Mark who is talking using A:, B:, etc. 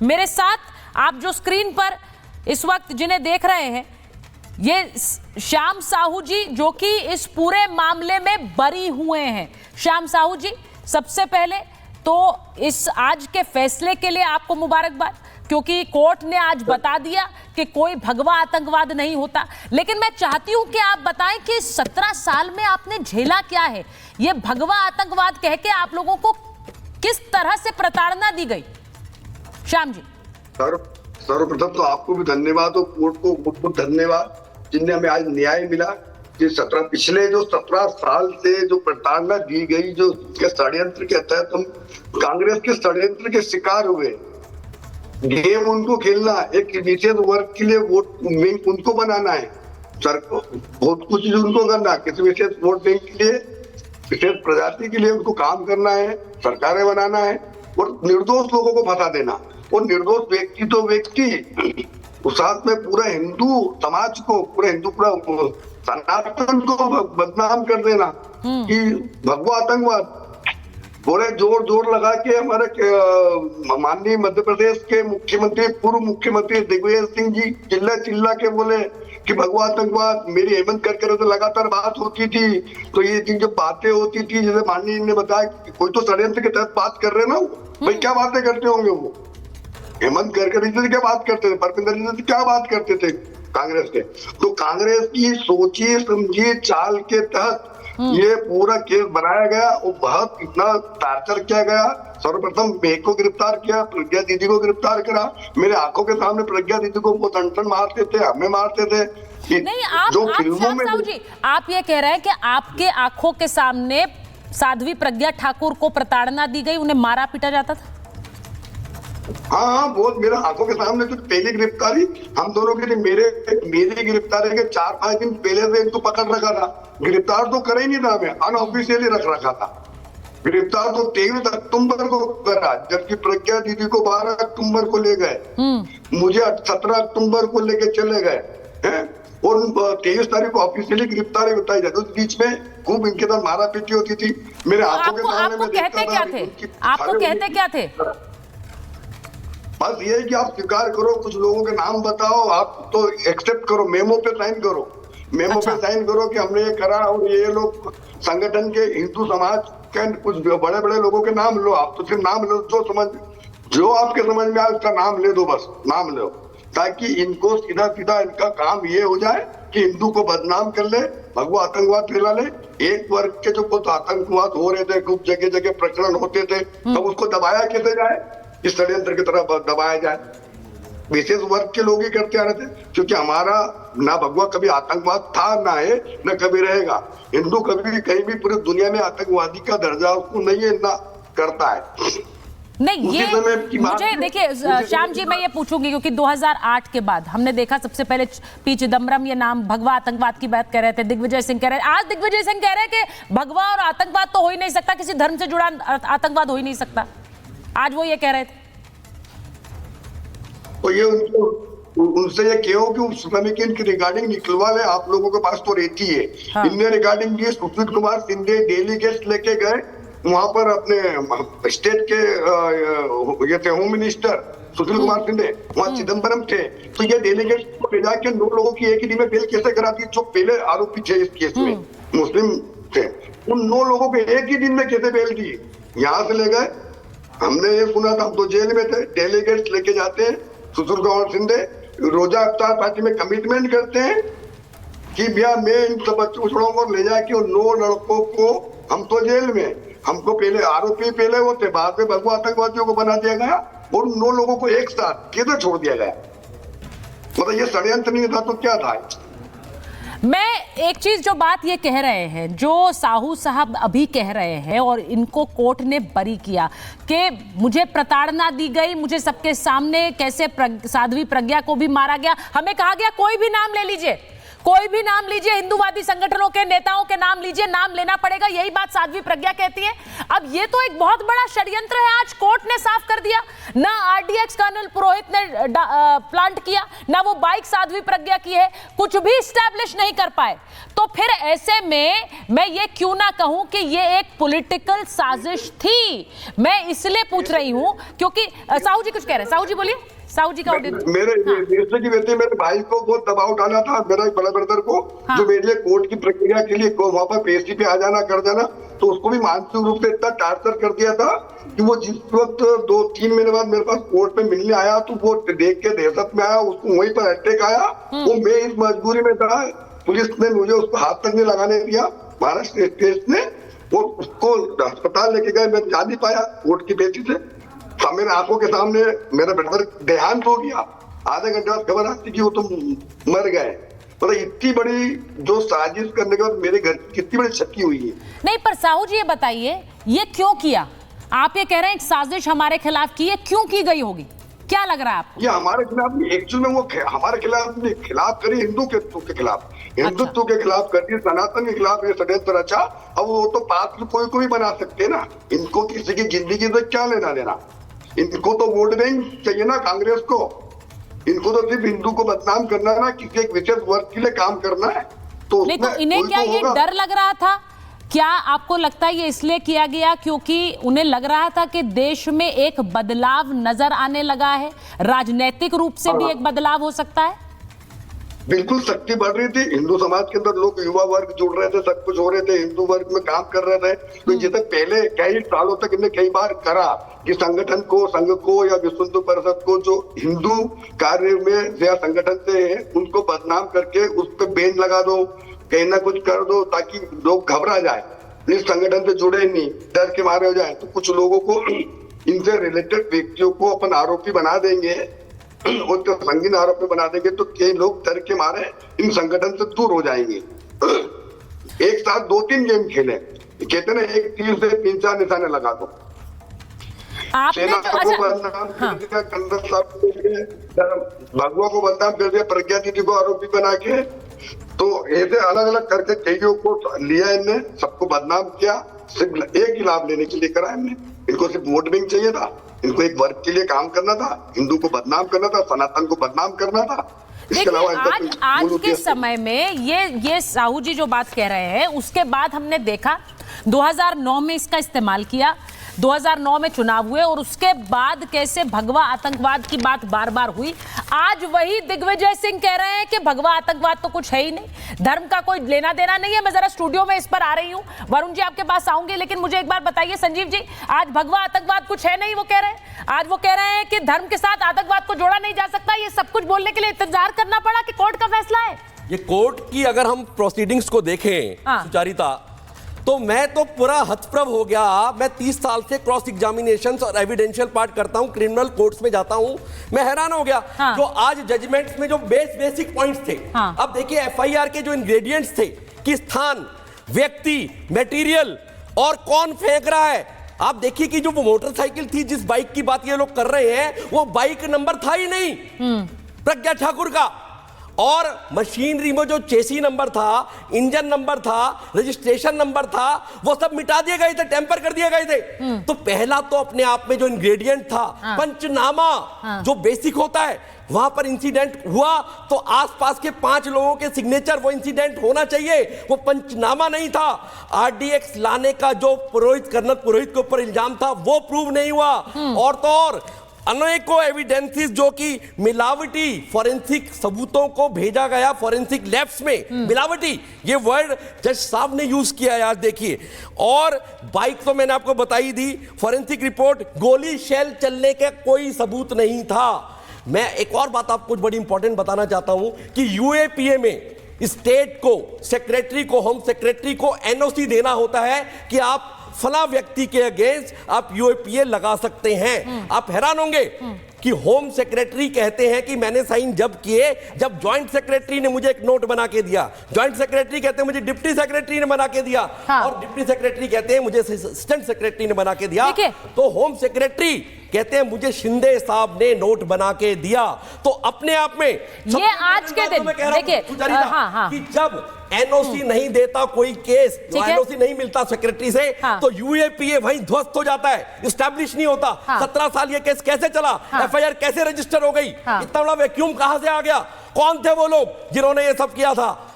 A: मेरे साथ आप जो स्क्रीन पर इस वक्त जिन्हें देख रहे हैं, ये श्याम साहू जी जो कि इस पूरे मामले में बरी हुए हैं। श्याम साहू जी, सबसे पहले तो इस आज के फैसले के लिए आपको मुबारकबाद, क्योंकि कोर्ट ने आज बता दिया कि कोई भगवा आतंकवाद नहीं होता। लेकिन मैं चाहती हूं कि आप बताएं कि 17 साल में आपने झेला क्या है। ये भगवा आतंकवाद कह के आप लोगों को किस तरह से प्रताड़ना दी गई? श्याम जी।
B: सर्वप्रथम तो आपको भी धन्यवाद और कोर्ट को बहुत बहुत धन्यवाद जिनने हमें आज न्याय मिला। पिछले जो 17 साल से जो प्रताड़ना दी गई, जो षड्यंत्र के तहत हम कांग्रेस के षड्यंत्र के शिकार हुए। गेम उनको खेलना, एक विशेष वर्ग के लिए वोट बैंक उनको बनाना है, सर को बहुत कुछ उनको करना, किसी विशेष वोट बैंक के लिए, विशेष प्रजाति के लिए उनको काम करना है, सरकारें बनाना है और निर्दोष लोगों को फंसा देना। और निर्दोष व्यक्ति तो व्यक्ति उस साथ में पूरा हिंदू समाज को, पूरा हिंदू पूरा सनातन को बदनाम कर देना कि भगवा आतंकवाद। पूरे जोर लगा के हमारे माननीय मध्य प्रदेश के मुख्यमंत्री, पूर्व मुख्यमंत्री दिग्विजय सिंह जी चिल्ला के बोले कि भगवा आतंकवाद। मेरी हेमंत करके तो लगातार बात होती थी, तो ये जो बातें होती थी, जैसे माननीय ने बताया कि कोई तो षड्यंत्र के तहत बात कर रहे ना, भाई क्या बातें करते होंगे वो। हेमंत करकरे जी क्या बात करते थे, परमिंदर जी क्या बात करते थे कांग्रेस के। तो कांग्रेस की सोची समझी चाल के तहत ये पूरा केस बनाया गया और बहुत इतना टार्चर किया गया। सर्वप्रथम मेरे को गिरफ्तार किया, प्रज्ञा दीदी को गिरफ्तार करा। मेरे आंखों के सामने प्रज्ञा दीदी को वो टन मारते थे, हमें मारते थे।
A: नहीं, आप फिल्मों में जी, आप ये कह रहे हैं कि आपके आंखों के सामने साध्वी प्रज्ञा ठाकुर को प्रताड़ना दी गई, उन्हें मारा पीटा जाता था?
B: हाँ, बहुत मेरे आंखों के सामने। तो पहली गिरफ्तारी हम दोनों की थी। मेरी गिरफ्तारी के 4-5 दिन पहले से इनको पकड़ रखा था। गिरफ्तार तो करे ही नहीं था, हमें अनऑफिशियली रख रखा था। गिरफ्तार तो 23 अक्टूबर को करा, जबकि प्रज्ञा दीदी को 12 अक्टूबर को ले गए, मुझे 17 अक्टूबर को लेके चले गए और 23 तारीख को ऑफिशियली गिरफ्तारी बताई जाती। उस बीच में खूब इनके साथ मारा पीटी होती थी। मेरे आंखों के सामने
A: आपको कहते क्या थे?
B: बस ये कि आप स्वीकार करो, कुछ लोगों के नाम बताओ, आप तो एक्सेप्ट करो, मेमो पे साइन करो, मेमो पे साइन करो कि हमने ये करा। और ये लोग संगठन के, हिंदू समाज के कुछ बड़े बड़े लोगों के नाम लो। आप तो सिर्फ नाम लो, जो आपके समझ में आए उसका नाम ले दो, बस नाम लो, ताकि इनको सीधा इनका काम ये हो जाए कि हिंदू को बदनाम कर ले, भगवा आतंकवाद फैला ले। एक वर्ग के जो कुछ आतंकवाद हो रहे थे, खूब जगह प्रकरण होते थे, तब उसको दबाया कैसे जाए, इस षड्यंत्र की तरफ दबाया जाए। विशेष वर्ग के लोग ही करते आ रहे थे, क्योंकि हमारा ना भगवा कभी आतंकवाद था, ना है, ना कभी रहेगा। हिंदू कभी भी कहीं भी पूरी दुनिया में आतंकवादी का दर्जा उसको नहीं है, ना करता है।
A: नहीं, ये मुझे देखिए श्याम जी, मैं ये पूछूंगी क्योंकि 2008 के बाद हमने देखा, सबसे पहले पी चिदम्बरम ये नाम भगवा आतंकवाद की बात कर रहे थे, दिग्विजय सिंह कह रहे हैं, आज दिग्विजय सिंह कह रहे हैं कि भगवा और आतंकवाद तो हो ही नहीं सकता, किसी धर्म से जुड़ा आतंकवाद हो ही नहीं सकता। आज वो ये कह रहे थे।
B: तो ये उनसे ये कहो कि उस समय की इनकी रिगार्डिंग निकलवा ले, आप लोगों के पास तो रहती है। हाँ। इनने रिगार्डिंग ये सुशील कुमार शिंदे डेलीगेट्स लेके गए वहां पर, अपने स्टेट के ये थे होम मिनिस्टर सुशील कुमार शिंदे, वहां चिदम्बरम थे। तो ये डेलीगेट्स को ले जाके 9 लोगों की एक ही दिन में बेल कैसे करा दी, जो पहले आरोपी थे इस केस में, मुस्लिम थे। उन 9 लोगों को एक ही दिन में कैसे बेल दी? यहाँ से ले गए, हमने ये सुना था, हम तो जेल में थे। डेलीगेट्स लेके जाते हैं, सुशील कुमार शिंदे रोजा अफ्तार पार्टी में कमिटमेंट करते हैं कि भैया मैं इन सब बच्चों को छोड़ूंगा, और ले जाके उन 9 लड़कों को, हम तो जेल में, हमको पहले आरोपी पहले वो थे, बाद में भगवा आतंकवादियों को बना दिया गया और 9 लोगों को एक साथ कैसे छोड़ दिया गया? मतलब ये षड्यंत्र नहीं था तो क्या था?
A: मैं एक चीज जो बात ये कह रहे हैं, जो साहू साहब अभी कह रहे हैं और इनको कोर्ट ने बरी किया कि मुझे प्रताड़ना दी गई, मुझे सबके सामने कैसे साध्वी प्रज्ञा को भी मारा गया, हमें कहा गया कोई भी नाम ले लीजिए, कोई भी नाम लीजिए, हिंदूवादी संगठनों के नेताओं के नाम लीजिए, नाम लेना पड़ेगा, यही बात साध्वी प्रज्ञा कहती है। अब ये तो एक बहुत बड़ा षड्यंत्र है, आज कोर्ट ने साफ कर दिया। ना आरडीएक्स कर्नल पुरोहित ने प्लांट किया, ना वो बाइक साध्वी प्रज्ञा की है, कुछ भी स्टैब्लिश नहीं कर पाए। तो फिर ऐसे में मैं ये क्यों ना कहूं कि ये एक पॉलिटिकल साजिश थी। मैं इसलिए पूछ रही हूं क्योंकि साहू जी कुछ कह रहे हैं। साहू जी बोलिए। साहू जी का
B: मेरे मेरे भाई को बहुत दबाव डाला था, मेरा बड़ा ब्रदर को, जो मेरे लिए कोर्ट की प्रक्रिया के लिए वहां पर पेशी पे आ जाना कर जाना, तो उसको भी मानसिक रूप से इतना टार्चर कर दिया था कि वो जिस वक्त 2-3 महीने बाद मेरे पास कोर्ट में मिलने आया तो वो देख के दहशत में आया, उसको वहीं पर अटैक आया। वो मैं इस मजबूरी में था, पुलिस ने मुझे उसको हाथ तक नहीं लगाने दिया, महाराष्ट्र स्टेट ने, वो उसको अस्पताल लेके गए, मैं जा नहीं पाया कोर्ट की बेटी से। मेरे आंखों के सामने मेरा ब्रदर देहांत हो गया, आधे घंटे बाद खबर आती कि वो तो मर गए। मतलब इतनी बड़ी जो साजिश करने के बाद मेरे घर की कितनी बड़ी क्षति हुई है। नहीं,
A: पर साहू जी ये बताइए, ये क्यों किया? आप ये कह रहे हैं एक साजिश हमारे खिलाफ की है, क्यों की गई होगी? क्या लग रहा है आपको?
B: ये हमारे खिलाफ, एक्चुअल में वो हमारे खिलाफ करी, हिंदुत्व के खिलाफ, हिंदुत्व के खिलाफ करती, सनातन के खिलाफ ये षड्यंत्र रचा। अब वो तो पात्र कोई को भी बना सकते हैं ना, इनको किसी की जिंदगी से क्या लेना देना। इनको तो वोट बैंक चाहिए ना कांग्रेस को, इनको तो सिर्फ हिंदू को बदनाम करना है ना, किसी एक विशेष वर्ग के लिए काम करना है। तो
A: नहीं, तो इन्हें क्या ये डर लग रहा था? क्या आपको लगता है ये इसलिए किया गया क्योंकि उन्हें लग रहा था कि देश में एक बदलाव नजर आने लगा है, राजनीतिक रूप से भी एक बदलाव हो सकता है?
B: बिल्कुल, शक्ति बढ़ रही थी हिंदू समाज के अंदर, लोग युवा वर्ग जुड़ रहे थे, सब कुछ हो रहे थे, हिंदू वर्ग में काम कर रहे थे। तो जैसे पहले कई सालों तक इन्हें कई बार करा कि संगठन को, संघ को या विश्व हिंदू परिषद को, जो हिंदू कार्य में या संगठन से है, उनको बदनाम करके उस पर बैन लगा दो, कहीं ना कुछ कर दो, ताकि लोग घबरा जाए, इस संगठन से जुड़े नहीं, डर के मारे हो जाए। तो कुछ लोगों को, इनसे रिलेटेड व्यक्तियों को अपन आरोपी बना देंगे, और तो संगीन आरोपी बना देंगे, तो कई लोग डर के मारे इन संगठन से दूर हो जाएंगे। एक साथ 2-3 गेम खेले, कहते ना एक तीर से 3-4 निशाने लगा दो। सेना को बदनाम कर दिया, कंदर साहब को भगवा को बदनाम कर दिया, प्रज्ञा दीदी को आरोपी बना के, तो ऐसे अलग अलग करके कईयों को लिया इनने, सबको बदनाम किया, सिर्फ एक ही लाभ लेने के लिए करा इनने। इनको सिर्फ वोट बैंक चाहिए था, इनको एक वर्ग के लिए काम करना था, हिंदू को बदनाम करना था, सनातन को बदनाम करना था। इसके अलावा
A: आज के समय में ये साहू जी जो बात कह रहे हैं, उसके बाद हमने देखा 2009 में इसका इस्तेमाल किया, 2009 में चुनाव हुए, और उसके बाद कैसे भगवा आतंकवाद की बात बार बार हुई। आज वही दिग्विजय सिंह कह रहे हैं कि भगवा आतंकवाद तो कुछ है ही नहीं, धर्म का कोई लेना देना नहीं है। मैं जरा स्टूडियो में इस पर आ रही हूं, वरुण जी आपके पास आऊंगे, लेकिन मुझे एक बार बताइए संजीव जी, आज भगवा आतंकवाद कुछ है नहीं वो कह रहे हैं, आज वो कह रहे हैं कि धर्म के साथ आतंकवाद को जोड़ा नहीं जा सकता। ये सब कुछ बोलने के लिए इंतजार करना पड़ा कि कोर्ट का फैसला है?
C: ये कोर्ट की अगर हम प्रोसीडिंग्स को देखें सुचारिता, तो मैं तो पूरा हतप्रभ हो गया। मैं 30 साल से क्रॉस एग्जामिनेशंस और एविडेंशियल पार्ट करता हूं, क्रिमिनल कोर्ट्स में जाता हूं, मैं हैरान हो गया। जो आज जजमेंट्स में जो बेसिक पॉइंट्स थे, अब देखिए एफआईआर के जो इंग्रेडिएंट्स थे कि स्थान, व्यक्ति, मटेरियल और कौन फेंक रहा है। आप देखिए कि जो वो मोटरसाइकिल थी, जिस बाइक की बात ये लोग कर रहे हैं, वो बाइक नंबर था ही नहीं प्रज्ञा ठाकुर का, और मशीनरी में जो चेसी नंबर था, इंजन नंबर था, रजिस्ट्रेशन नंबर था, वो सब मिटा दिए गए थे, टेम्पर कर दिए गए थे। तो पहला तो अपने आप में जो इंग्रेडिएंट था, पंचनामा जो बेसिक होता है, वहां पर इंसिडेंट हुआ तो आसपास के 5 लोगों के सिग्नेचर, वो इंसिडेंट होना चाहिए, वो पंचनामा नहीं था। आरडीएक्स लाने का जो कर्नल पुरोहित के ऊपर इल्जाम था, वो प्रूव नहीं हुआ। और तो और अनेकों एविडेंसेस जो कि मिलावटी फॉरेंसिक सबूतों को भेजा गया फॉरेंसिक लैब्स में, मिलावटी ये वर्ड जज साहब ने यूज किया यार, देखिए। और बाइक तो मैंने आपको बताई दी, फॉरेंसिक रिपोर्ट, गोली शेल चलने का कोई सबूत नहीं था। मैं एक और बात आपको बड़ी इंपॉर्टेंट बताना चाहता हूं कि यूएपीए में स्टेट को, सेक्रेटरी को, होम सेक्रेटरी को एनओसी देना होता है कि आप फला व्यक्ति के अगेंस्ट आप यूएपीए लगा सकते हैं। आप हैरान होंगे कि होम सेक्रेटरी कहते हैं कि मैंने साइन जब किए जब ज्वाइंट सेक्रेटरी ने मुझे एक नोट बना के दिया, ज्वाइंट सेक्रेटरी कहते हैं मुझे डिप्टी सेक्रेटरी ने बना के दिया, और डिप्टी सेक्रेटरी कहते हैं मुझे असिस्टेंट सेक्रेटरी ने बना के दिया। तो होम सेक्रेटरी कहते हैं मुझे शिंदे साहब ने नोट बना के दिया। तो अपने आप में
A: ये आज के दिन देखिए
C: कि जब एनओसी नहीं देता कोई केस, एनओसी नहीं मिलता सेक्रेटरी से, तो यूएपीए वहीं ध्वस्त हो जाता है, एस्टैब्लिश नहीं होता। 17 साल ये केस कैसे चला, एफआईआर कैसे रजिस्टर हो गई, इतना बड़ा वैक्यूम कहां से आ गया? कौन थे वो लोग जिन्होंने ये सब किया था?